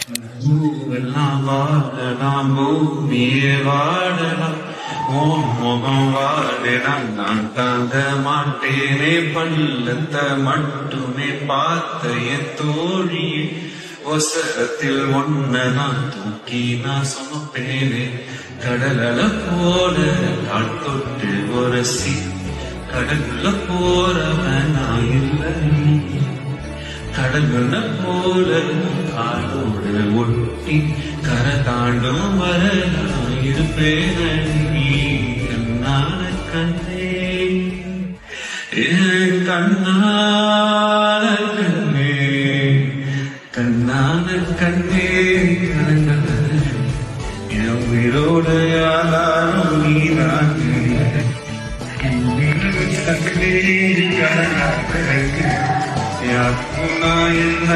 பூவெல்லாம் வாடலாம் பூமியே வாடலாம் உன் முகம் வாடினால் நான் தாங்க மாட்டேனே பள்ளத்தை மட்டுமே பார்த்த என் தோழியே ஒசரத்தில் ஒன்ன நான் தூக்கி நான் சுமப்பேனே கடலல போல கால் தொட்டு உரசி கடலுள்ள போறவன் நான் இல்லை கடல்கள போல காலோடு ஒட்டி கரை தாண்டும் வர நான் இருப்பேன் கண்ணான கண்ணே கண்ணான கண்ணே கண்ணான கண்ணே என் உயிரோடு யாரும் நீதான் கண்ணே யாருனா என்ன